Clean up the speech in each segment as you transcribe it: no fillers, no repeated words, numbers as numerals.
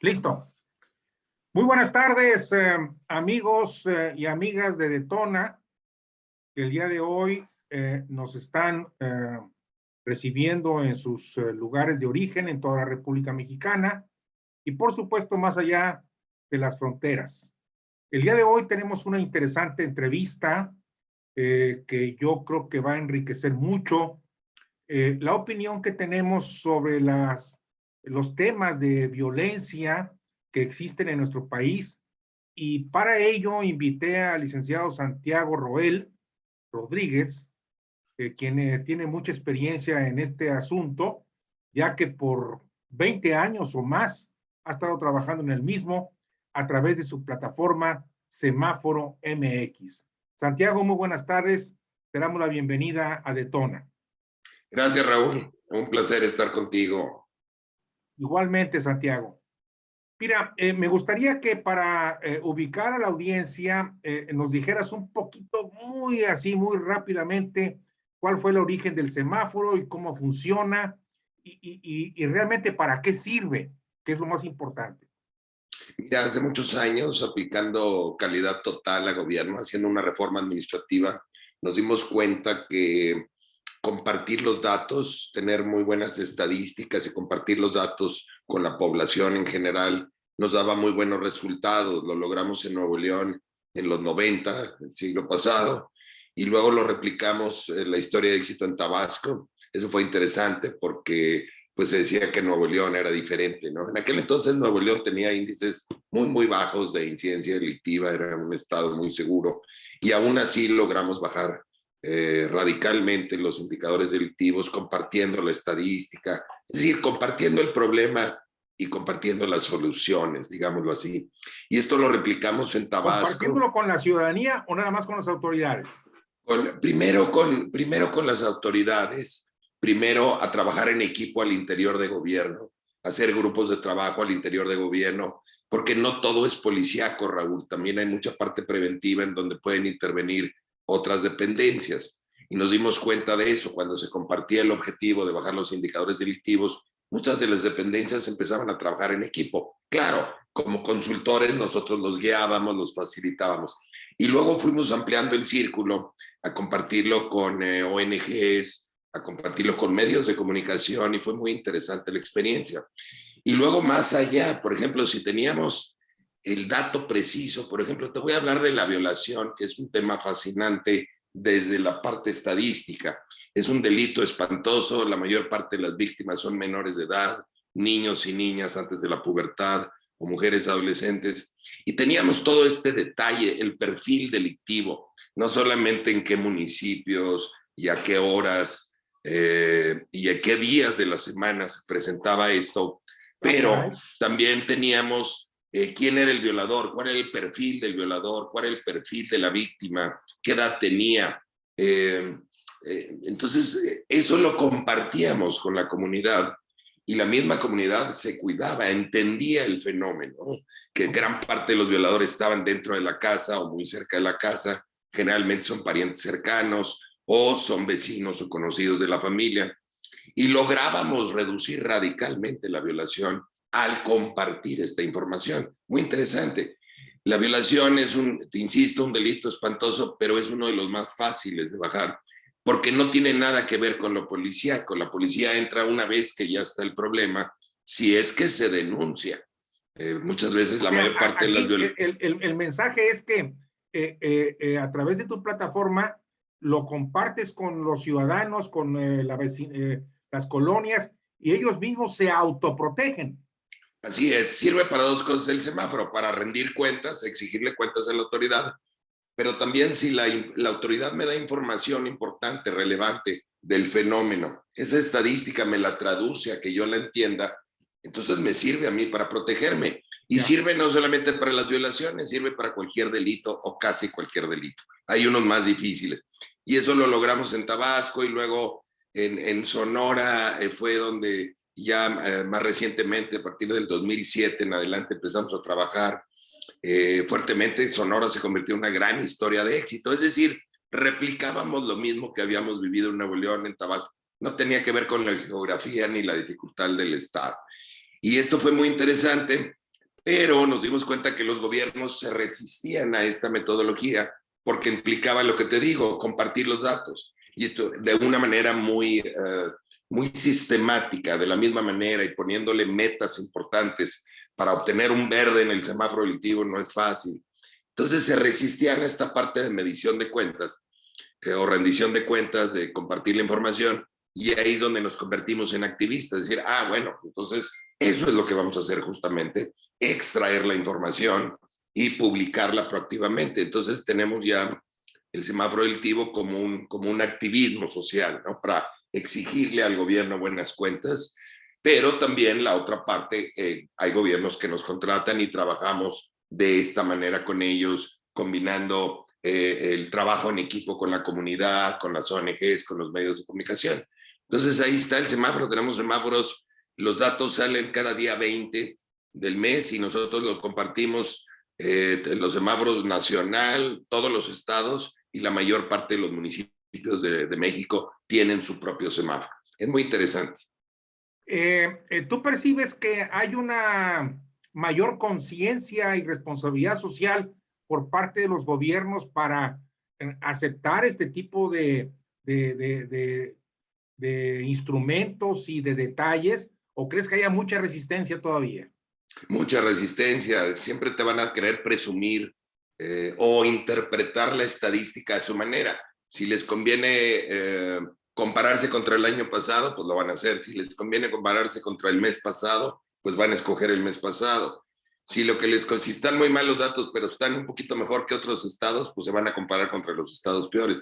Listo. Muy buenas tardes, amigos y amigas de Detona, que el día de hoy nos están recibiendo en sus lugares de origen en toda la República Mexicana y, por supuesto, más allá de las fronteras. El día de hoy tenemos una interesante entrevista que yo creo que va a enriquecer mucho la opinión que tenemos sobre los temas de violencia que existen en nuestro país. Y para ello invité al licenciado Santiago Roel Rodríguez, quien tiene mucha experiencia en este asunto, ya que por 20 años o más ha estado trabajando en el mismo a través de su plataforma Semáforo MX. Santiago, muy buenas tardes. Te damos la bienvenida a Detona. Gracias, Raúl. Un placer estar contigo. Igualmente, Santiago. Mira, me gustaría que para ubicar a la audiencia nos dijeras un poquito, muy rápidamente, cuál fue el origen del semáforo y cómo funciona y realmente para qué sirve, que es lo más importante. Mira, hace muchos años, aplicando calidad total a gobierno, haciendo una reforma administrativa, nos dimos cuenta que compartir los datos, tener muy buenas estadísticas y compartir los datos con la población en general nos daba muy buenos resultados. Lo logramos en Nuevo León en los 90, el siglo pasado, y luego lo replicamos en la historia de éxito en Tabasco. Eso fue interesante porque pues se decía que Nuevo León era diferente, ¿no? En aquel entonces Nuevo León tenía índices muy bajos de incidencia delictiva, era un estado muy seguro, y aún así logramos bajar radicalmente los indicadores delictivos, compartiendo la estadística, es decir, compartiendo el problema y compartiendo las soluciones, digámoslo así. Y esto lo replicamos en Tabasco. ¿Compartiéndolo con la ciudadanía o nada más con las autoridades? Primero con las autoridades, primero a trabajar en equipo al interior de gobierno, hacer grupos de trabajo al interior de gobierno, porque no todo es policíaco, Raúl, también hay mucha parte preventiva en donde pueden intervenir otras dependencias. Y nos dimos cuenta de eso cuando se compartía el objetivo de bajar los indicadores delictivos. Muchas de las dependencias empezaban a trabajar en equipo. Claro, como consultores nosotros los guiábamos, los facilitábamos. Y luego fuimos ampliando el círculo a compartirlo con ONGs, a compartirlo con medios de comunicación, y fue muy interesante la experiencia. Y luego más allá, por ejemplo, si teníamos el dato preciso, por ejemplo, te voy a hablar de la violación, que es un tema fascinante desde la parte estadística. Es un delito espantoso, la mayor parte de las víctimas son menores de edad, niños y niñas antes de la pubertad o mujeres adolescentes. Y teníamos todo este detalle, el perfil delictivo, no solamente en qué municipios y a qué horas y a qué días de la semana se presentaba esto, pero también teníamos quién era el violador, cuál era el perfil del violador, cuál era el perfil de la víctima, qué edad tenía. Entonces, eso lo compartíamos con la comunidad y la misma comunidad se cuidaba, entendía el fenómeno, ¿no? Que gran parte de los violadores estaban dentro de la casa o muy cerca de la casa, generalmente son parientes cercanos o son vecinos o conocidos de la familia. Y lográbamos reducir radicalmente la violación al compartir esta información. Muy interesante. La violación es te insisto, un delito espantoso, pero es uno de los más fáciles de bajar, porque no tiene nada que ver con lo policíaco. La policía entra una vez que ya está el problema, si es que se denuncia. Muchas veces la mayor parte de las violaciones... El mensaje es que a través de tu plataforma lo compartes con los ciudadanos, con las colonias, y ellos mismos se autoprotegen. Así es, sirve para dos cosas el semáforo, para rendir cuentas, exigirle cuentas a la autoridad, pero también si la autoridad me da información importante, relevante del fenómeno, esa estadística me la traduce a que yo la entienda, entonces me sirve a mí para protegerme. Y sirve no solamente para las violaciones, sirve para cualquier delito o casi cualquier delito. Hay unos más difíciles. Y eso lo logramos en Tabasco y luego en Sonora fue donde ya más recientemente, a partir del 2007 en adelante, empezamos a trabajar fuertemente. Sonora se convirtió en una gran historia de éxito. Es decir, replicábamos lo mismo que habíamos vivido en Nuevo León, en Tabasco. No tenía que ver con la geografía ni la dificultad del estado. Y esto fue muy interesante Pero nos dimos cuenta que los gobiernos se resistían a esta metodología porque implicaba lo que te digo, compartir los datos. Y esto de una manera muy sistemática, de la misma manera, y poniéndole metas importantes para obtener un verde en el semáforo delictivo no es fácil. Entonces se resistían a esta parte de medición de cuentas o rendición de cuentas, de compartir la información, y ahí es donde nos convertimos en activistas, decir, bueno, entonces eso es lo que vamos a hacer justamente, extraer la información y publicarla proactivamente. Entonces tenemos ya el semáforo delictivo como un activismo social, ¿no? Para exigirle al gobierno buenas cuentas, pero también la otra parte, hay gobiernos que nos contratan y trabajamos de esta manera con ellos, combinando el trabajo en equipo con la comunidad, con las ONGs, con los medios de comunicación. Entonces ahí está el semáforo, tenemos semáforos, los datos salen cada día 20 del mes y nosotros los compartimos, los semáforos nacional, todos los estados y la mayor parte de los municipios de México tienen su propio semáforo. Es muy interesante. ¿Tú percibes que hay una mayor conciencia y responsabilidad social por parte de los gobiernos para aceptar este tipo de instrumentos y de detalles? ¿O crees que haya mucha resistencia todavía? Mucha resistencia, siempre te van a querer presumir o interpretar la estadística a su manera. Si les conviene compararse contra el año pasado, pues lo van a hacer. Si les conviene compararse contra el mes pasado, pues van a escoger el mes pasado. Si están muy mal los datos, pero están un poquito mejor que otros estados, pues se van a comparar contra los estados peores.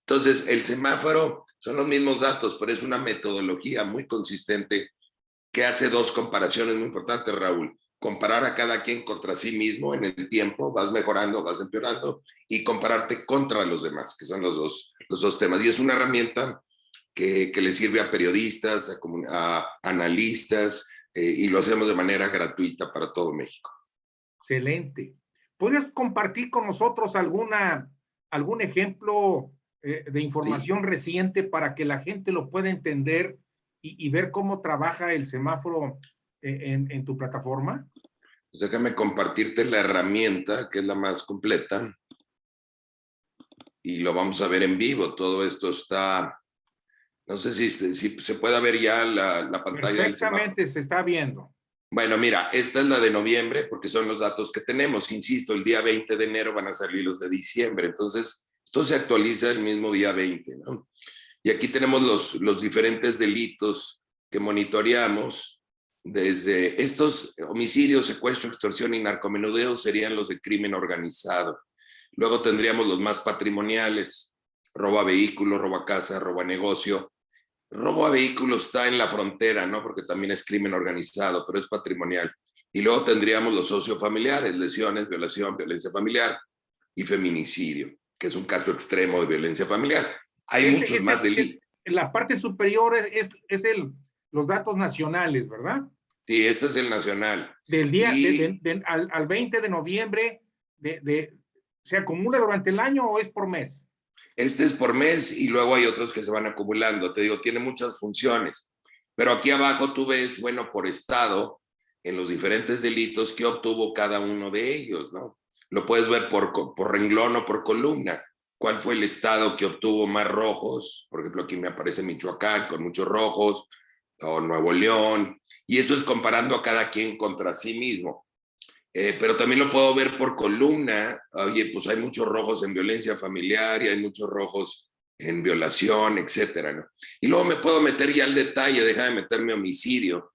Entonces, el semáforo son los mismos datos, pero es una metodología muy consistente que hace dos comparaciones muy importantes, Raúl. Comparar a cada quien contra sí mismo en el tiempo, vas mejorando, vas empeorando, y compararte contra los demás, que son los dos temas. Y es una herramienta que le sirve a periodistas, a analistas, y lo hacemos de manera gratuita para todo México. Excelente. ¿Puedes compartir con nosotros algún ejemplo de información reciente para que la gente lo pueda entender y ver cómo trabaja el semáforo en tu plataforma? Pues déjame compartirte la herramienta, que es la más completa, y lo vamos a ver en vivo. Todo esto está, no sé si se puede ver ya la pantalla del semáforo. Perfectamente, se está viendo. Bueno, mira, esta es la de noviembre porque son los datos que tenemos. Insisto, el día 20 de enero van a salir los de diciembre. Entonces, esto se actualiza el mismo día 20, ¿no? Y aquí tenemos los diferentes delitos que monitoreamos. Desde estos homicidios, secuestro, extorsión y narcomenudeo serían los de crimen organizado. Luego tendríamos los más patrimoniales: robo a vehículo, robo a casa, robo a negocio. Robo a vehículo está en la frontera, ¿no? Porque también es crimen organizado, pero es patrimonial. Y luego tendríamos los sociofamiliares: lesiones, violación, violencia familiar y feminicidio, que es un caso extremo de violencia familiar. Hay muchos más delitos. En la parte superior es los datos nacionales, ¿verdad? Sí, este es el nacional. Del día al 20 de noviembre, ¿se acumula durante el año o es por mes? Este es por mes y luego hay otros que se van acumulando. Te digo, tiene muchas funciones. Pero aquí abajo tú ves, bueno, por estado, en los diferentes delitos, qué obtuvo cada uno de ellos, ¿no? Lo puedes ver por renglón o por columna. ¿Cuál fue el estado que obtuvo más rojos? Por ejemplo, aquí me aparece Michoacán con muchos rojos, o Nuevo León, y eso es comparando a cada quien contra sí mismo. Pero también lo puedo ver por columna. Oye, pues hay muchos rojos en violencia familiar y hay muchos rojos en violación, etcétera, ¿no? Y luego me puedo meter ya al detalle, déjame meterme homicidio,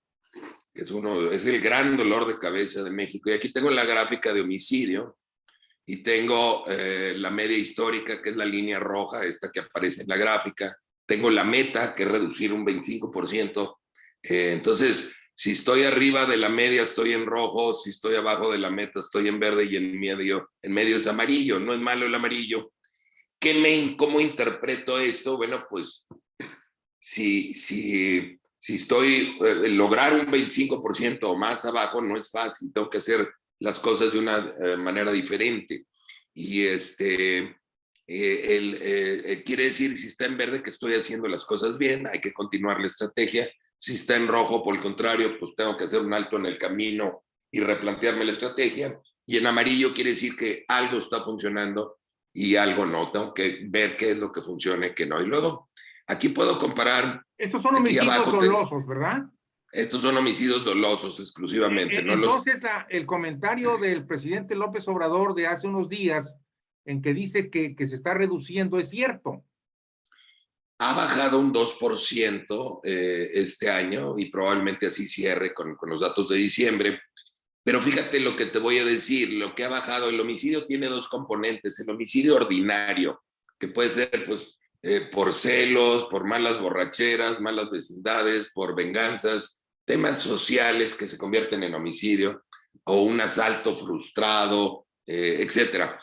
que es el gran dolor de cabeza de México. Y aquí tengo la gráfica de homicidio y tengo la media histórica, que es la línea roja, esta que aparece en la gráfica. Tengo la meta, que es reducir un 25%. Entonces, si estoy arriba de la media, estoy en rojo. Si estoy abajo de la meta, estoy en verde, y en medio es amarillo. No es malo el amarillo. ¿Cómo interpreto esto? Bueno, pues si estoy lograr un 25% o más abajo, no es fácil. Tengo que hacer las cosas de una manera diferente. Y quiere decir, si está en verde, que estoy haciendo las cosas bien, hay que continuar la estrategia. Si está en rojo, por el contrario, pues tengo que hacer un alto en el camino y replantearme la estrategia. Y en amarillo quiere decir que algo está funcionando y algo no. Tengo que ver qué es lo que funciona y qué no. Y luego, aquí puedo comparar. Estos son Aquí homicidios abajo dolosos, ¿verdad? estos son homicidios dolosos exclusivamente, no los... Entonces, el comentario del presidente López Obrador de hace unos días, en que dice que se está reduciendo, es cierto. Ha bajado un 2% este año y probablemente así cierre con los datos de diciembre. Pero fíjate lo que te voy a decir, lo que ha bajado, el homicidio tiene dos componentes, el homicidio ordinario, que puede ser pues por celos, por malas borracheras, malas vecindades, por venganzas, temas sociales que se convierten en homicidio, o un asalto frustrado, etcétera.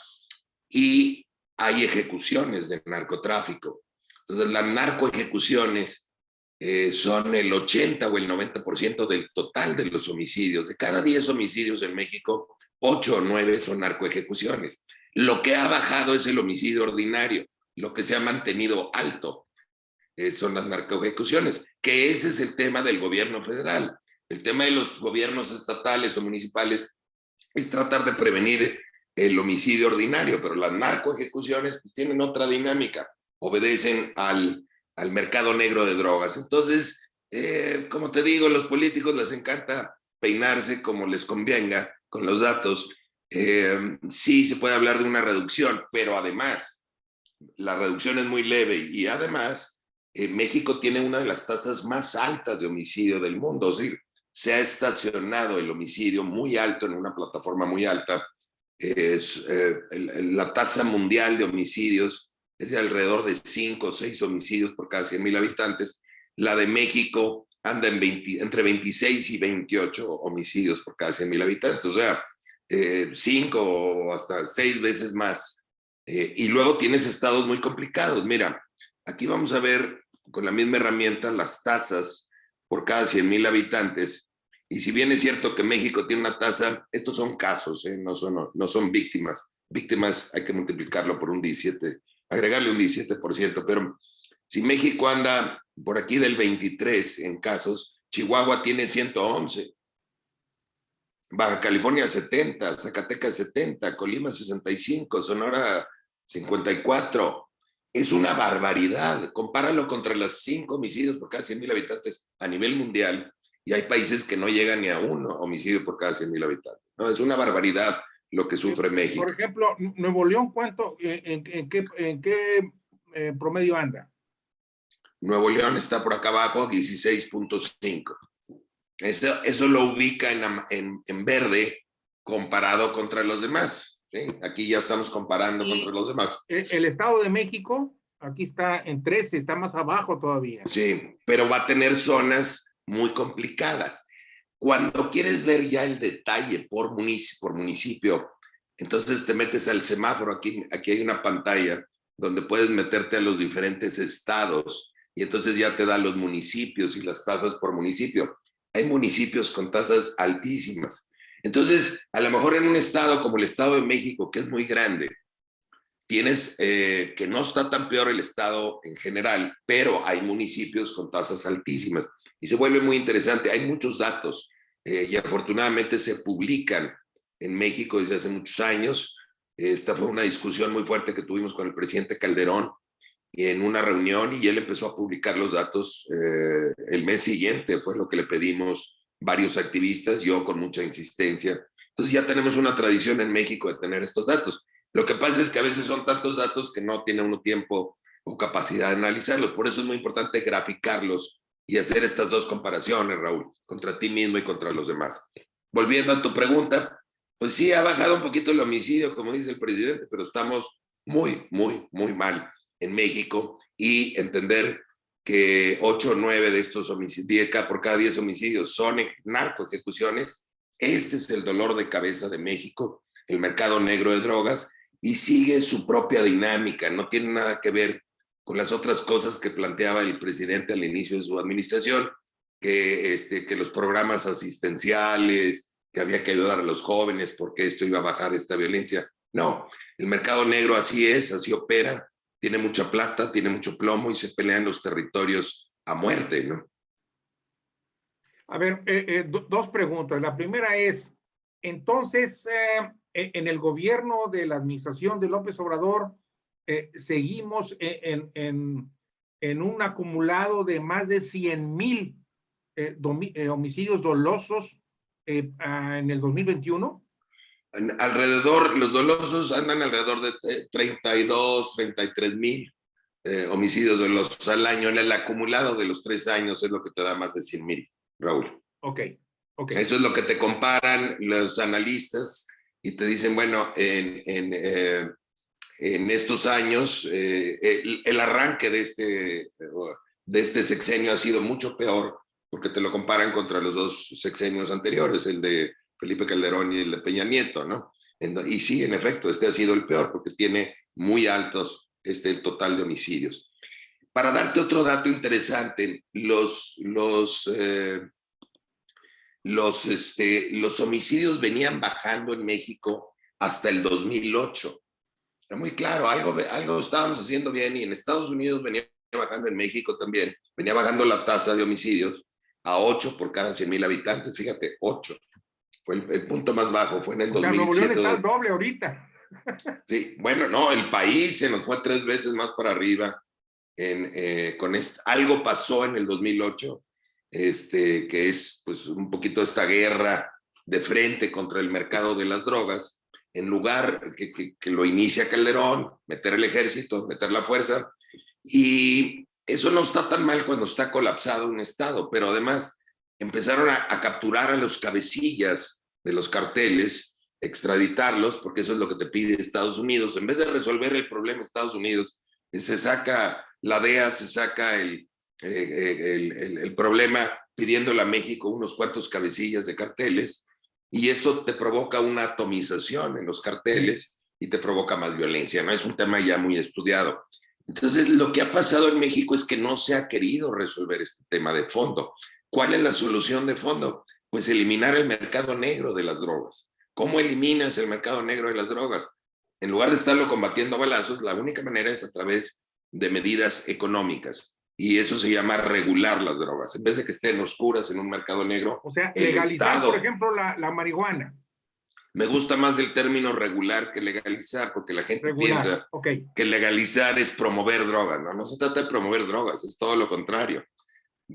Y hay ejecuciones de narcotráfico. Entonces, las narcoejecuciones son el 80 o el 90% del total de los homicidios. De cada 10 homicidios en México, 8 o 9 son narcoejecuciones. Lo que ha bajado es el homicidio ordinario. Lo que se ha mantenido alto son las narcoejecuciones, que ese es el tema del gobierno federal. El tema de los gobiernos estatales o municipales es tratar de prevenir el homicidio ordinario, pero las narcoejecuciones pues, tienen otra dinámica, obedecen al mercado negro de drogas. Entonces, como te digo, los políticos les encanta peinarse como les convenga con los datos. Sí se puede hablar de una reducción, pero además, la reducción es muy leve y además, México tiene una de las tasas más altas de homicidio del mundo, es decir, se ha estacionado el homicidio muy alto en una plataforma muy alta. La tasa mundial de homicidios es de alrededor de 5 o 6 homicidios por cada 100,000 habitantes. La de México anda entre 26 y 28 homicidios por cada 100,000 habitantes, o sea, 5 o hasta 6 veces más. Y luego tienes estados muy complicados. Mira, aquí vamos a ver con la misma herramienta las tasas por cada 100,000 habitantes. Y si bien es cierto que México tiene una tasa, estos son casos, no son víctimas. Víctimas hay que multiplicarlo por un 17, agregarle un 17%, pero si México anda por aquí del 23 en casos, Chihuahua tiene 111, Baja California 70, Zacatecas 70, Colima 65, Sonora 54. Es una barbaridad. Compáralo contra los 5 homicidios por cada 100,000 habitantes a nivel mundial y hay países que no llegan ni a 1 homicidio por cada 100,000 habitantes. No, es una barbaridad lo que sufre México. Por ejemplo, Nuevo León, ¿cuánto, en qué promedio anda? Nuevo León está por acá abajo, 16.5. Eso lo ubica en verde comparado contra los demás. ¿Sí? Aquí ya estamos comparando contra los demás. El Estado de México, aquí está en 13, está más abajo todavía. Sí, pero va a tener zonas muy complicadas. Cuando quieres ver ya el detalle por municipio, entonces te metes al semáforo. Aquí hay una pantalla donde puedes meterte a los diferentes estados y entonces ya te da los municipios y las tasas por municipio. Hay municipios con tasas altísimas. Entonces, a lo mejor en un estado como el Estado de México, que es muy grande, tienes que no está tan peor el estado en general, pero hay municipios con tasas altísimas y se vuelve muy interesante. Hay muchos datos y afortunadamente se publican en México desde hace muchos años. Esta fue una discusión muy fuerte que tuvimos con el presidente Calderón en una reunión y él empezó a publicar los datos el mes siguiente, fue lo que le pedimos varios activistas, yo con mucha insistencia. Entonces ya tenemos una tradición en México de tener estos datos. Lo que pasa es que a veces son tantos datos que no tiene uno tiempo o capacidad de analizarlos. Por eso es muy importante graficarlos y hacer estas dos comparaciones, Raúl, contra ti mismo y contra los demás. Volviendo a tu pregunta, pues sí, ha bajado un poquito el homicidio, como dice el presidente, pero estamos muy, muy, muy mal en México y entender que 8 o 9 de estos homicidios, por cada 10 homicidios son narcoejecuciones. Este es el dolor de cabeza de México, el mercado negro de drogas, y sigue su propia dinámica, no tiene nada que ver con las otras cosas que planteaba el presidente al inicio de su administración, que los programas asistenciales, que había que ayudar a los jóvenes porque esto iba a bajar esta violencia. No, el mercado negro así es, así opera, tiene mucha plata, tiene mucho plomo y se pelean los territorios a muerte, ¿no? A ver, dos preguntas. La primera es, entonces, en el gobierno de la administración de López Obrador, seguimos en un acumulado de más de 100,000 homicidios dolosos en el 2021. Alrededor, los dolosos andan alrededor de 32, 33,000 homicidios dolosos al año. En el acumulado de los 3 años es lo que te da más de 100,000, Raúl. Ok. Eso es lo que te comparan los analistas y te dicen, bueno, en estos años el arranque de este sexenio ha sido mucho peor porque te lo comparan contra los 2 sexenios anteriores, el de Felipe Calderón y el de Peña Nieto, ¿no? Y sí, en efecto, este ha sido el peor porque tiene muy altos el total de homicidios. Para darte otro dato interesante, los homicidios venían bajando en México hasta el 2008. Era muy claro, algo estábamos haciendo bien, y en Estados Unidos venía bajando, en México también, venía bajando la tasa de homicidios a 8 por cada 100,000 habitantes, fíjate, 8. Fue el punto más bajo, fue en el 2007. Nuevo León está al doble ahorita. Sí, bueno, no, el país se nos fue 3 veces más para arriba. Algo pasó en el 2008, que es pues un poquito esta guerra de frente contra el mercado de las drogas, en lugar que lo inicia Calderón, meter el ejército, meter la fuerza, y eso no está tan mal cuando está colapsado un estado, pero además empezaron a capturar a los cabecillas de los carteles, extraditarlos, porque eso es lo que te pide Estados Unidos. En vez de resolver el problema Estados Unidos, se saca la DEA, se saca el problema pidiéndole a México unos cuantos cabecillas de carteles, y esto te provoca una atomización en los carteles y te provoca más violencia, ¿no? Es un tema ya muy estudiado. Entonces, lo que ha pasado en México es que no se ha querido resolver este tema de fondo. ¿Cuál es la solución de fondo? Pues eliminar el mercado negro de las drogas. ¿Cómo eliminas el mercado negro de las drogas? En lugar de estarlo combatiendo a balazos, la única manera es a través de medidas económicas. Y eso se llama regular las drogas. En vez de que estén oscuras en un mercado negro. O sea, legalizar, por ejemplo, la marihuana. Me gusta más el término regular que legalizar, porque la gente piensa que legalizar es promover drogas. No se trata de promover drogas, es todo lo contrario.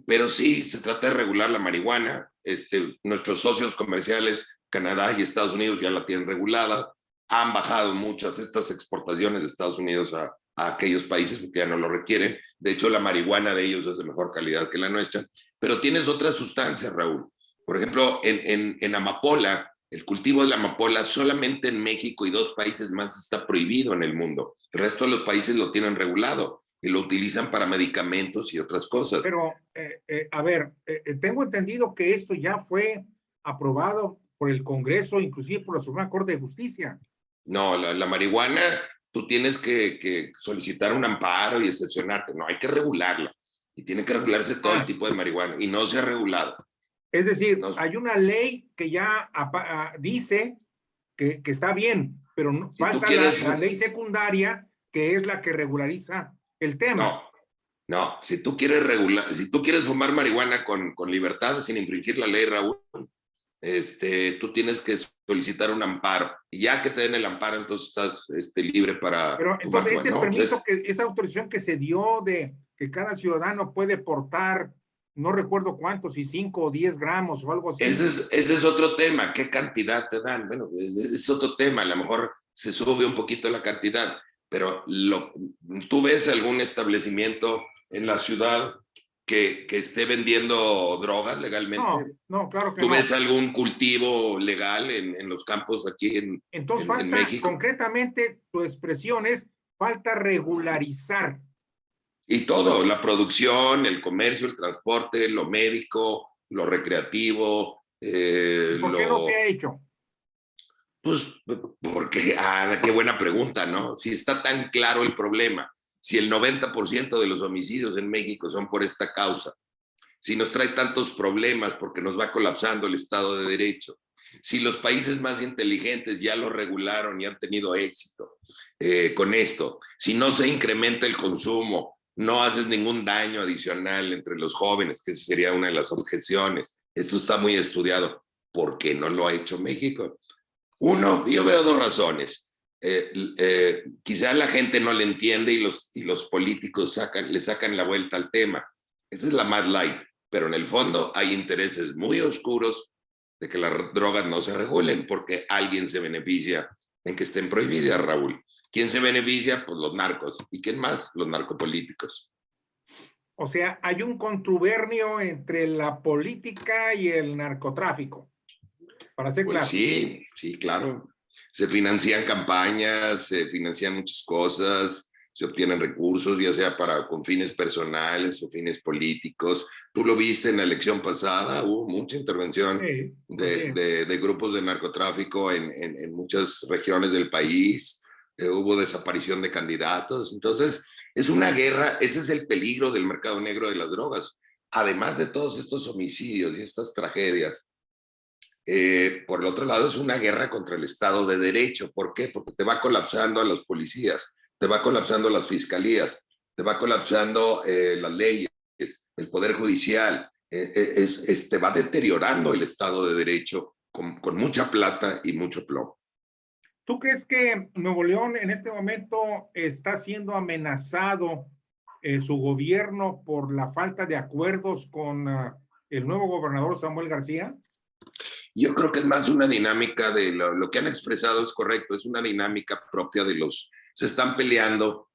Pero sí, se trata de regular la marihuana. Nuestros socios comerciales, Canadá y Estados Unidos, ya la tienen regulada. Han bajado muchas estas exportaciones de Estados Unidos a aquellos países porque ya no lo requieren. De hecho, la marihuana de ellos es de mejor calidad que la nuestra. Pero tienes otras sustancias, Raúl. Por ejemplo, en amapola, el cultivo de la amapola solamente en México y 2 países más está prohibido en el mundo. El resto de los países lo tienen regulado y lo utilizan para medicamentos y otras cosas. Pero, a ver, tengo entendido que esto ya fue aprobado por el Congreso, inclusive por la Suprema Corte de Justicia. No, la marihuana, tú tienes que solicitar un amparo y excepcionarte. No, hay que regularla. Y tiene que regularse todo el tipo de marihuana. Y no se ha regulado. Es decir, hay una ley que ya dice que está bien, pero no, falta la ley secundaria, que es la que regulariza el tema. No, si tú quieres fumar marihuana con libertad, sin infringir la ley, Raúl, tú tienes que solicitar un amparo. Y ya que te den el amparo, entonces estás libre para Pero fumar. entonces ese permiso, esa autorización que se dio de que cada ciudadano puede portar, no recuerdo cuántos, si 5 o 10 gramos o algo así. Ese es otro tema. ¿Qué cantidad te dan? Bueno, es otro tema. A lo mejor se sube un poquito la cantidad, pero ¿tú ves algún establecimiento en la ciudad que esté vendiendo drogas legalmente? No, claro que no. ¿Tú no. ves algún cultivo legal en los campos aquí Entonces falta, en México? Concretamente, tu expresión es, falta regularizar. Y todo, la producción, el comercio, el transporte, lo médico, lo recreativo. ¿Por qué no se ha hecho? Pues porque, qué buena pregunta, ¿no? Si está tan claro el problema, si el 90% de los homicidios en México son por esta causa, si nos trae tantos problemas porque nos va colapsando el Estado de Derecho, si los países más inteligentes ya lo regularon y han tenido éxito con esto, si no se incrementa el consumo, no haces ningún daño adicional entre los jóvenes, que esa sería una de las objeciones. Esto está muy estudiado. ¿Por qué no lo ha hecho México? Uno, yo veo dos razones. Quizá la gente no le entiende y los políticos le sacan la vuelta al tema. Esa es la más light, pero en el fondo hay intereses muy oscuros de que las drogas no se regulen porque alguien se beneficia en que estén prohibidas, Raúl. ¿Quién se beneficia? Pues los narcos. ¿Y quién más? Los narcopolíticos. O sea, hay un contubernio entre la política y el narcotráfico, para ser Pues claro. sí, sí, claro. Se financian campañas, se financian muchas cosas, se obtienen recursos, ya sea con fines personales o fines políticos. Tú lo viste en la elección pasada, hubo mucha intervención Sí, así de grupos de narcotráfico en muchas regiones del país, hubo desaparición de candidatos. Entonces, es una guerra, ese es el peligro del mercado negro de las drogas. Además de todos estos homicidios y estas tragedias, por el otro lado, es una guerra contra el Estado de Derecho. ¿Por qué? Porque te va colapsando a los policías, te va colapsando las fiscalías, te va colapsando las leyes, el Poder Judicial, te va deteriorando el Estado de Derecho con mucha plata y mucho plomo. ¿Tú crees que Nuevo León en este momento está siendo amenazado su gobierno por la falta de acuerdos con el nuevo gobernador Samuel García? Yo creo que es más una dinámica de lo que han expresado es correcto, es una dinámica propia se están peleando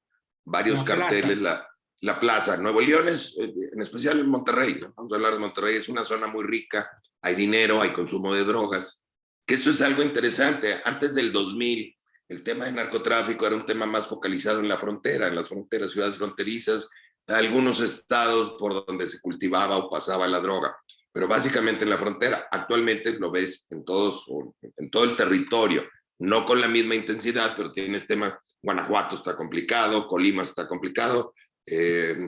varios carteles, la plaza. Nuevo León es, en especial en Monterrey, ¿no? Vamos a hablar de Monterrey, es una zona muy rica, hay dinero, hay consumo de drogas, que esto es algo interesante. Antes del 2000, el tema de narcotráfico era un tema más focalizado en la frontera, en las fronteras, ciudades fronterizas, algunos estados por donde se cultivaba o pasaba la droga, pero básicamente en la frontera. Actualmente lo ves en todo el territorio, no con la misma intensidad, pero tienes tema, Guanajuato está complicado, Colima está complicado,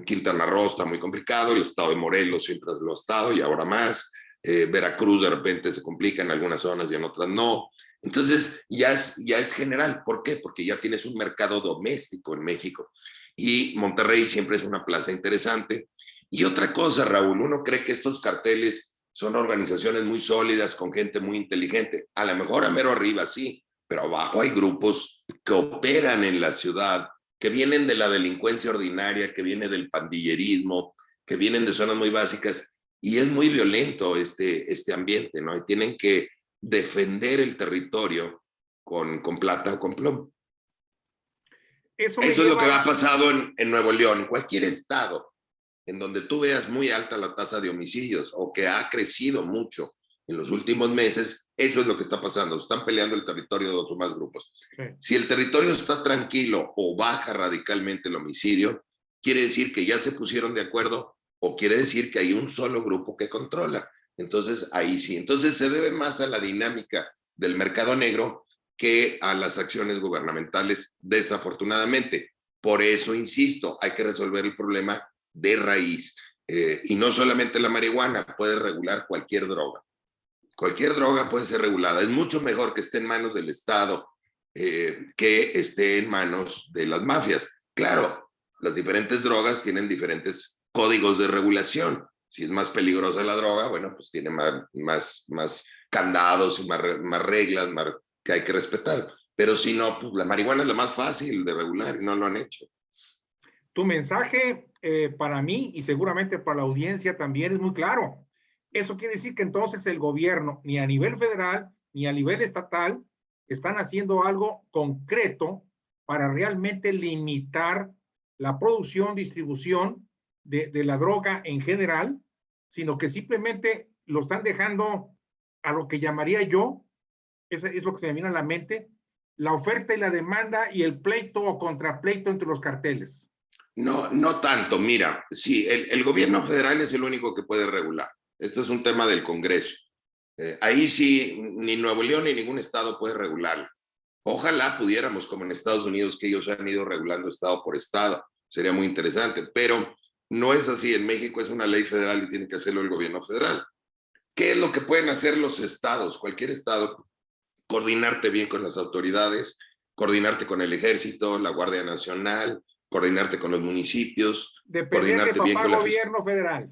Quintana Roo está muy complicado, el estado de Morelos siempre lo ha estado y ahora más, Veracruz de repente se complica en algunas zonas y en otras no. Entonces ya es general. ¿Por qué? Porque ya tienes un mercado doméstico en México y Monterrey siempre es una plaza interesante. Y otra cosa, Raúl, uno cree que estos carteles son organizaciones muy sólidas con gente muy inteligente. A lo mejor a mero arriba sí, pero abajo hay grupos que operan en la ciudad, que vienen de la delincuencia ordinaria, que viene del pandillerismo, que vienen de zonas muy básicas, y es muy violento este ambiente, ¿no? Y tienen que defender el territorio con plata o con plomo. Eso es lo que ha pasado en Nuevo León, en cualquier estado en donde tú veas muy alta la tasa de homicidios o que ha crecido mucho en los últimos meses, eso es lo que está pasando. Están peleando el territorio de dos o más grupos. Sí. Si el territorio está tranquilo o baja radicalmente el homicidio, quiere decir que ya se pusieron de acuerdo o quiere decir que hay un solo grupo que controla. Entonces, ahí sí. Entonces, se debe más a la dinámica del mercado negro que a las acciones gubernamentales, desafortunadamente. Por eso, insisto, hay que resolver el problema de raíz. Y no solamente la marihuana, puede regular cualquier droga. Cualquier droga puede ser regulada. Es mucho mejor que esté en manos del Estado que esté en manos de las mafias. Claro, las diferentes drogas tienen diferentes códigos de regulación. Si es más peligrosa la droga, bueno, pues tiene más candados y más reglas que hay que respetar. Pero si no, pues la marihuana es la más fácil de regular y no lo han hecho. Tu mensaje para mí y seguramente para la audiencia también es muy claro. Eso quiere decir que entonces el gobierno, ni a nivel federal ni a nivel estatal, están haciendo algo concreto para realmente limitar la producción, distribución de la droga en general, sino que simplemente lo están dejando a lo que llamaría yo, es lo que se me viene a la mente, la oferta y la demanda y el pleito o contrapleito entre los carteles. No tanto. Mira, sí, el gobierno federal es el único que puede regular. Este es un tema del Congreso. Ahí sí, ni Nuevo León ni ningún estado puede regularlo. Ojalá pudiéramos, como en Estados Unidos, que ellos han ido regulando estado por estado. Sería muy interesante, pero no es así. En México es una ley federal y tiene que hacerlo el gobierno federal. ¿Qué es lo que pueden hacer los estados? Cualquier estado, coordinarte bien con las autoridades, coordinarte con el ejército, la Guardia Nacional, coordinarte con los municipios, depender de papá bien con gobierno federal.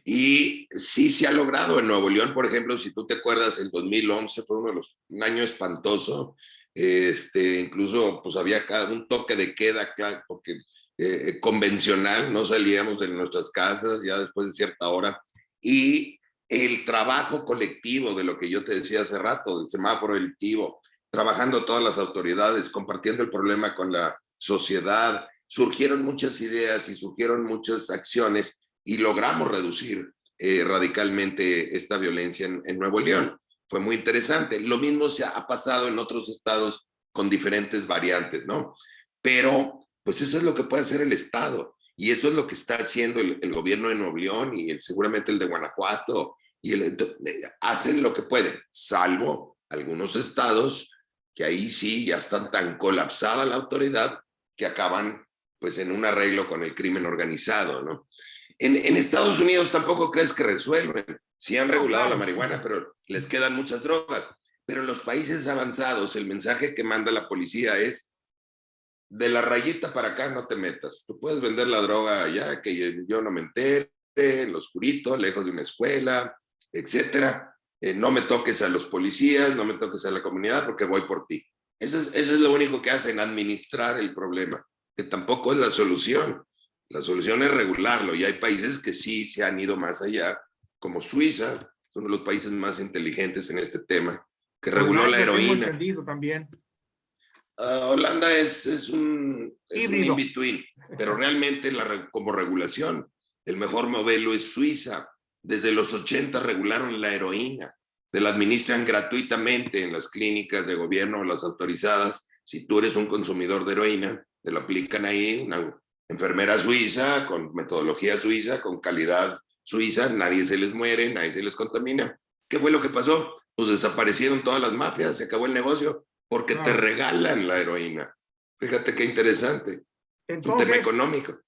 Y sí se ha logrado en Nuevo León, por ejemplo, si tú te acuerdas, el 2011 fue un año espantoso. Incluso pues había acá un toque de queda, claro, porque convencional, no salíamos de nuestras casas ya después de cierta hora. Y el trabajo colectivo de lo que yo te decía hace rato, del semáforo delictivo, trabajando todas las autoridades, compartiendo el problema con la sociedad, surgieron muchas ideas y surgieron muchas acciones y logramos reducir radicalmente esta violencia en Nuevo León. Fue muy interesante. Lo mismo se ha pasado en otros estados con diferentes variantes, ¿no? Pero pues eso es lo que puede hacer el Estado y eso es lo que está haciendo el gobierno de Nuevo León y seguramente el de Guanajuato y hacen lo que pueden, salvo algunos estados que ahí sí ya están tan colapsada la autoridad que acaban pues en un arreglo con el crimen organizado, ¿no? En Estados Unidos tampoco crees que resuelven. Sí han regulado la marihuana, pero les quedan muchas drogas. Pero en los países avanzados, el mensaje que manda la policía es: de la rayita para acá no te metas. Tú puedes vender la droga allá, que yo no me entere, en lo oscurito, lejos de una escuela, etcétera. No me toques a los policías, no me toques a la comunidad porque voy por ti. Eso es lo único que hacen, administrar el problema, que tampoco es la solución. La solución es regularlo y hay países que sí se han ido más allá, como Suiza, uno de los países más inteligentes en este tema, que reguló la heroína. Tengo entendido también. Holanda es un in-between, pero realmente como regulación, el mejor modelo es Suiza. Desde los 80 regularon la heroína, te la administran gratuitamente en las clínicas de gobierno o las autorizadas. Si tú eres un consumidor de heroína, te lo aplican ahí, una enfermera suiza, con metodología suiza, con calidad suiza, nadie se les muere, nadie se les contamina. ¿Qué fue lo que pasó? Pues desaparecieron todas las mafias, se acabó el negocio, porque te regalan la heroína. Fíjate qué interesante. Entonces, un tema económico.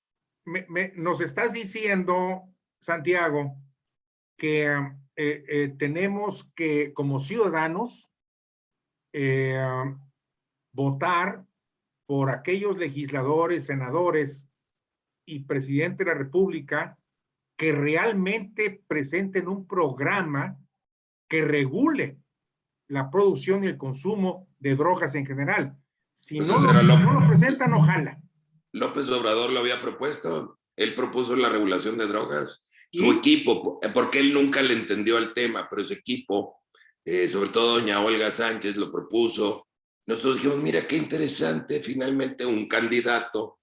Nos estás diciendo, Santiago, que tenemos que, como ciudadanos, votar por aquellos legisladores, senadores y presidente de la República que realmente presenten un programa que regule la producción y el consumo de drogas en general. Si pues no lo presentan, ojalá. López Obrador lo había propuesto. Él propuso la regulación de drogas. Su equipo, porque él nunca le entendió el tema, pero su equipo, sobre todo doña Olga Sánchez, lo propuso. Nosotros dijimos, mira qué interesante, finalmente un candidato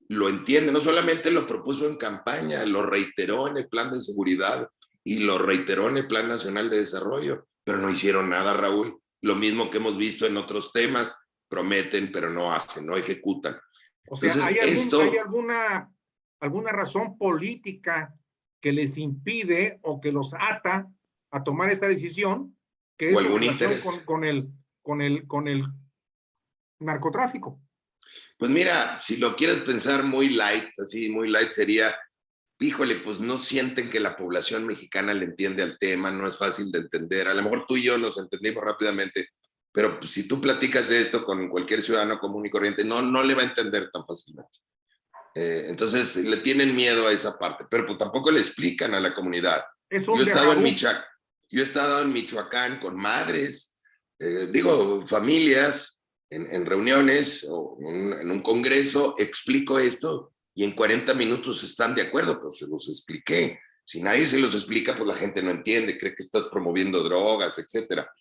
lo entiende. No solamente lo propuso en campaña, lo reiteró en el plan de seguridad y lo reiteró en el plan nacional de desarrollo, pero no hicieron nada, Raúl. Lo mismo que hemos visto en otros temas, prometen, pero no hacen, no ejecutan. O sea, entonces, ¿hay alguna razón política que les impide o que los ata a tomar esta decisión, que es en relación con el narcotráfico? Pues mira, si lo quieres pensar muy light, así muy light sería, híjole, pues no sienten que la población mexicana le entiende al tema, no es fácil de entender. A lo mejor tú y yo nos entendimos rápidamente, pero pues, si tú platicas de esto con cualquier ciudadano común y corriente, no le va a entender tan fácilmente. Entonces le tienen miedo a esa parte, pero pues tampoco le explican a la comunidad. Yo he estado en Michoacán con madres, familias, en reuniones o en un congreso, explico esto y en 40 minutos están de acuerdo, pero se los expliqué. Si nadie se los explica, pues la gente no entiende, cree que estás promoviendo drogas, etcétera.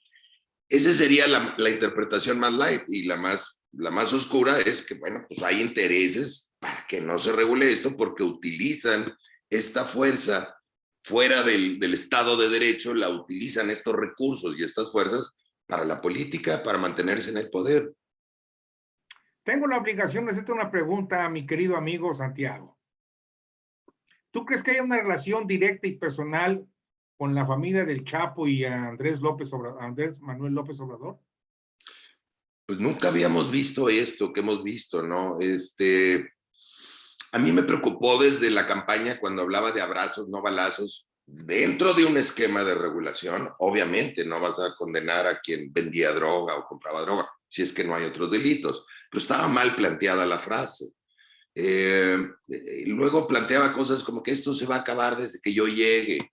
Esa sería la interpretación más light, y la más oscura es que, bueno, pues hay intereses para que no se regule esto porque utilizan esta fuerza fuera del Estado de Derecho, la utilizan estos recursos y estas fuerzas para la política, para mantenerse en el poder. Tengo la obligación de hacerte una pregunta a mi querido amigo Santiago. ¿Tú crees que hay una relación directa y personal con la familia del Chapo y Andrés Manuel López Obrador? Pues nunca habíamos visto esto que hemos visto, ¿no? A mí me preocupó desde la campaña cuando hablaba de abrazos, no balazos, dentro de un esquema de regulación. Obviamente no vas a condenar a quien vendía droga o compraba droga, si es que no hay otros delitos, pero estaba mal planteada la frase. Luego planteaba cosas como que esto se va a acabar desde que yo llegue.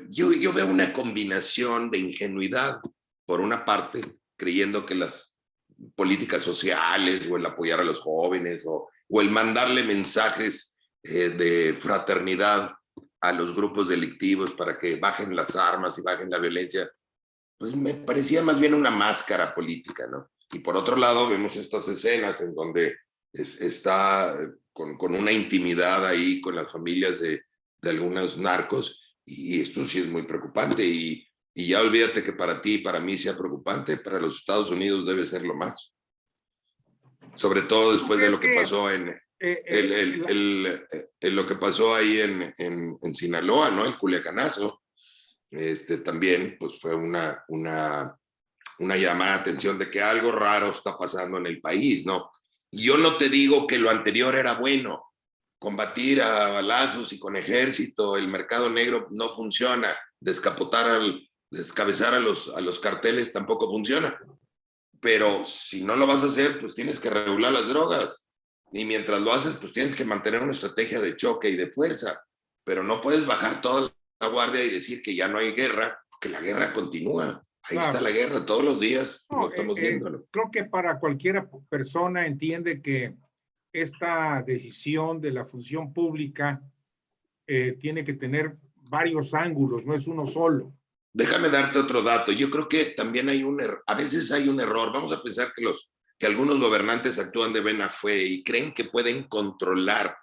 Yo veo una combinación de ingenuidad, por una parte, creyendo que las políticas sociales o el apoyar a los jóvenes o el mandarle mensajes de fraternidad a los grupos delictivos para que bajen las armas y bajen la violencia, pues me parecía más bien una máscara política, ¿no? Y por otro lado vemos estas escenas en donde está con una intimidad ahí con las familias de algunos narcos, y esto sí es muy preocupante, y ya olvídate que para ti y para mí sea preocupante, para los Estados Unidos debe ser lo más. Sobre todo después de lo que pasó lo que pasó ahí en Sinaloa, ¿no? El Culiacanazo. También pues fue una llamada de atención de que algo raro está pasando en el país, ¿no? Yo no te digo que lo anterior era bueno. Combatir a balazos y con ejército, el mercado negro no funciona. Descabezar a los carteles tampoco funciona. Pero si no lo vas a hacer, pues tienes que regular las drogas. Y mientras lo haces, pues tienes que mantener una estrategia de choque y de fuerza. Pero no puedes bajar toda la guardia y decir que ya no hay guerra, porque la guerra continúa. Ahí está la guerra todos los días, lo estamos viendo, ¿no? Creo que para cualquier persona entiende que esta decisión de la función pública tiene que tener varios ángulos, no es uno solo. Déjame darte otro dato. Yo creo que también hay a veces hay un error. Vamos a pensar que algunos gobernantes actúan de buena fe y creen que pueden controlar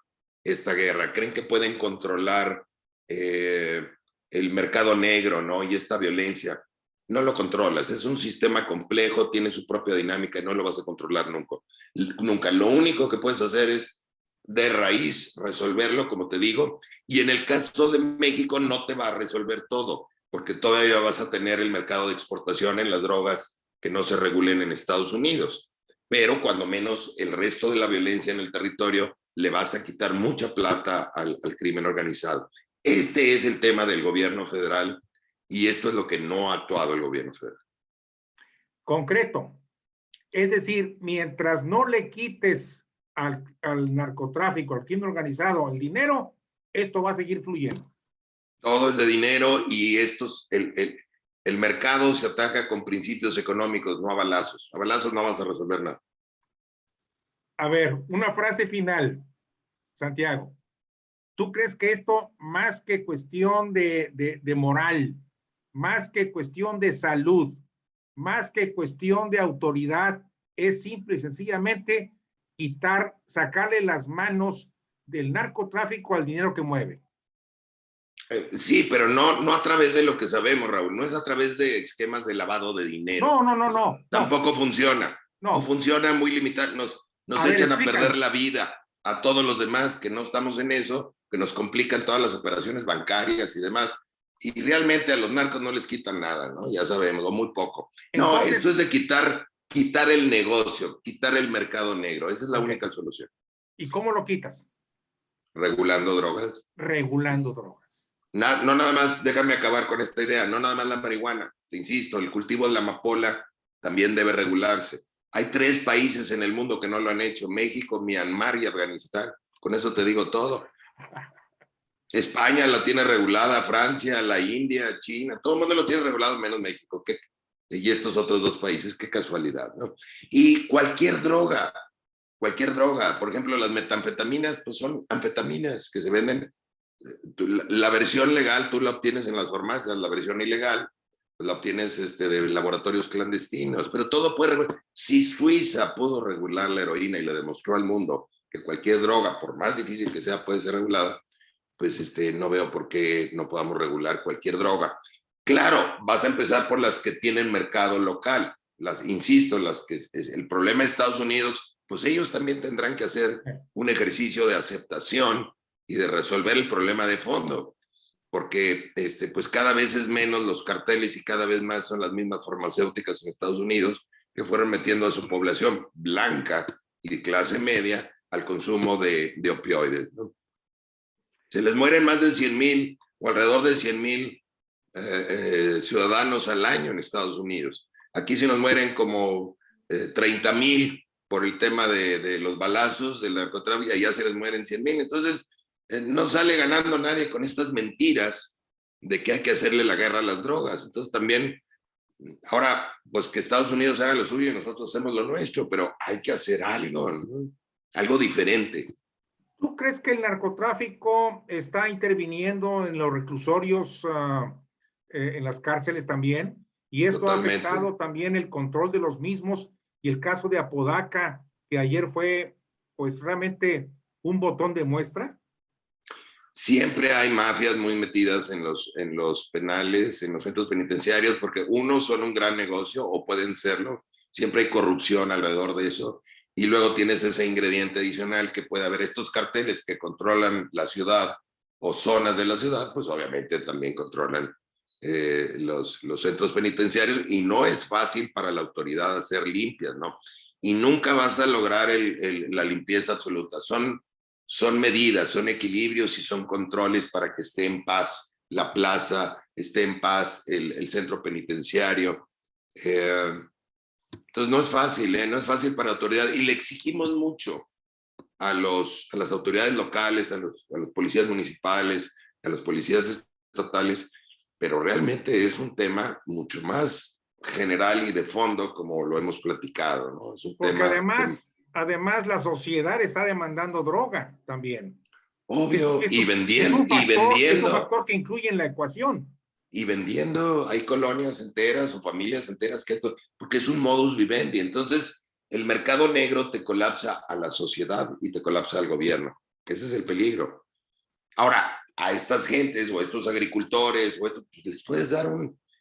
esta guerra, creen que pueden controlar el mercado negro, ¿no? Y esta violencia. No lo controlas, es un sistema complejo, tiene su propia dinámica y no lo vas a controlar nunca. Nunca. Lo único que puedes hacer es de raíz resolverlo, como te digo, y en el caso de México no te va a resolver todo, porque todavía vas a tener el mercado de exportación en las drogas que no se regulen en Estados Unidos. Pero cuando menos el resto de la violencia en el territorio le vas a quitar mucha plata al crimen organizado. Este es el tema del gobierno federal y esto es lo que no ha actuado el gobierno federal. Concreto. Es decir, mientras no le quites al narcotráfico, al crimen organizado, el dinero, esto va a seguir fluyendo. Todo es de dinero y el mercado se ataca con principios económicos, no a balazos. A balazos no vas a resolver nada. A ver, una frase final, Santiago. ¿Tú crees que esto, más que cuestión de moral, más que cuestión de salud, más que cuestión de autoridad, es simple y sencillamente sacarle las manos del narcotráfico al dinero que mueve? Sí, pero no a través de lo que sabemos, Raúl. No es a través de esquemas de lavado de dinero. No. Tampoco funciona. No. O funciona muy limitado. Nos echan a perder la vida a todos los demás que no estamos en eso, que nos complican todas las operaciones bancarias y demás. Y realmente a los narcos no les quitan nada, ¿no? Ya sabemos, o muy poco. Entonces, no, esto es de quitar el negocio, quitar el mercado negro. Esa es la única solución. ¿Y cómo lo quitas? Regulando drogas. Regulando drogas. No nada más, déjame acabar con esta idea, no nada más la marihuana. Te insisto, el cultivo de la amapola también debe regularse. Hay 3 países en el mundo que no lo han hecho: México, Myanmar y Afganistán. Con eso te digo todo. España la tiene regulada, Francia, la India, China, todo el mundo lo tiene regulado menos México. Y estos otros 2 países, qué casualidad, ¿no? Y cualquier droga, por ejemplo, las metanfetaminas, pues son anfetaminas que se venden. La versión legal tú la obtienes en las farmacias, la versión ilegal pues la obtienes de laboratorios clandestinos, pero todo puede. Si Suiza pudo regular la heroína y le demostró al mundo que cualquier droga, por más difícil que sea, puede ser regulada, pues no veo por qué no podamos regular cualquier droga. Claro, vas a empezar por las que tienen mercado local, insisto, el problema de Estados Unidos, pues ellos también tendrán que hacer un ejercicio de aceptación y de resolver el problema de fondo, porque pues cada vez es menos los carteles y cada vez más son las mismas farmacéuticas en Estados Unidos que fueron metiendo a su población blanca y de clase media al consumo de opioides, ¿no? Se les mueren más de 100,000 o alrededor de 100,000 ciudadanos al año en Estados Unidos. Aquí se nos mueren como 30,000 por el tema de los balazos, del narcotráfico, y allá se les mueren 100,000. Entonces, no sale ganando nadie con estas mentiras de que hay que hacerle la guerra a las drogas. Entonces también, ahora, pues que Estados Unidos haga lo suyo y nosotros hacemos lo nuestro, pero hay que hacer algo, ¿no? Algo diferente. ¿Tú crees que el narcotráfico está interviniendo en los reclusorios, en las cárceles también? Y esto ha Totalmente. afectado también el control de los mismos, y el caso de Apodaca, que ayer fue, pues realmente un botón de muestra. Siempre hay mafias muy metidas en los penales, en los centros penitenciarios, porque unos son un gran negocio o pueden serlo. Siempre hay corrupción alrededor de eso. Y luego tienes ese ingrediente adicional que puede haber estos carteles que controlan la ciudad o zonas de la ciudad, pues obviamente también controlan los centros penitenciarios, y no es fácil para la autoridad hacer limpias, ¿no? Y nunca vas a lograr la limpieza absoluta. Son medidas, son equilibrios y son controles para que esté en paz la plaza, esté en paz el centro penitenciario. Entonces no es fácil, no es fácil para la autoridad, y le exigimos mucho a las autoridades locales, a los policías municipales, a los policías estatales, pero realmente es un tema mucho más general y de fondo, como lo hemos platicado, ¿no? Es un Porque tema además la sociedad está demandando droga también. obvio, y Es un vendiendo. factor que incluye en la ecuación. Y vendiendo, hay colonias enteras o familias enteras que esto, porque es un modus vivendi. Entonces, el mercado negro te colapsa a la sociedad y te colapsa al gobierno. Ese es el peligro. Ahora, a estas gentes o a estos agricultores, pues les puedes dar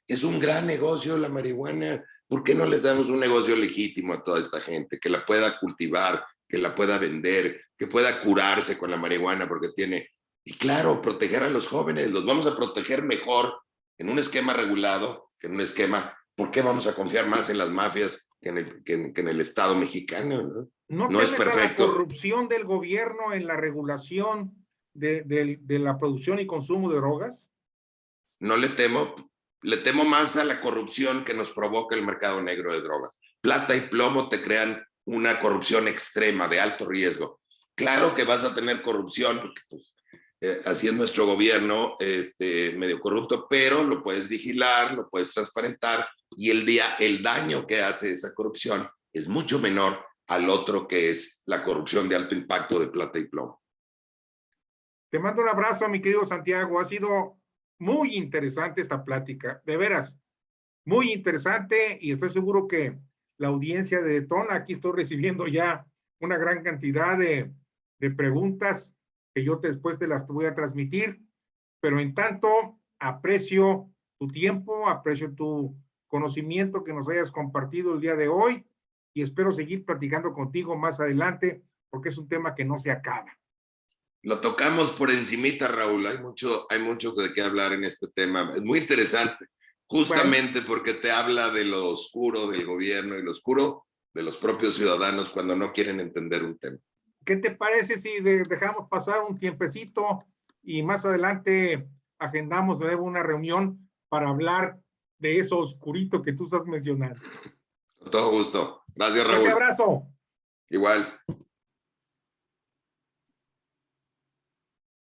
es un gran negocio la marihuana. ¿Por qué no les damos un negocio legítimo a toda esta gente que la pueda cultivar, que la pueda vender, que pueda curarse con la marihuana porque tiene... Y claro, proteger a los jóvenes, los vamos a proteger mejor en un esquema regulado que en un esquema. ¿Por qué vamos a confiar más en las mafias que en el Estado mexicano? ¿No Es temes a la perfecto. corrupción del gobierno en la regulación de la producción y consumo de drogas? No le temo más a la corrupción que nos provoca el mercado negro de drogas. Plata y plomo te crean una corrupción extrema de alto riesgo. Claro que vas a tener corrupción, porque pues, así es nuestro gobierno, medio corrupto, pero lo puedes vigilar, lo puedes transparentar, y el daño que hace esa corrupción es mucho menor al otro, que es la corrupción de alto impacto de plata y plomo. Te mando un abrazo, mi querido Santiago. Ha sido muy interesante esta plática, de veras, muy interesante, y estoy seguro que la audiencia de Detona, aquí estoy recibiendo ya una gran cantidad de preguntas que yo después te las voy a transmitir, pero en tanto aprecio tu tiempo, aprecio tu conocimiento que nos hayas compartido el día de hoy, y espero seguir platicando contigo más adelante, porque es un tema que no se acaba. Lo tocamos por encimita, Raúl. Hay mucho de qué hablar en este tema. Es muy interesante, justamente bueno, porque te habla de lo oscuro del gobierno y lo oscuro de los propios ciudadanos cuando no quieren entender un tema. ¿Qué te parece si dejamos pasar un tiempecito y más adelante agendamos de nuevo una reunión para hablar de eso oscurito que tú estás mencionando? Con todo gusto. Gracias, Raúl. Un abrazo. Igual.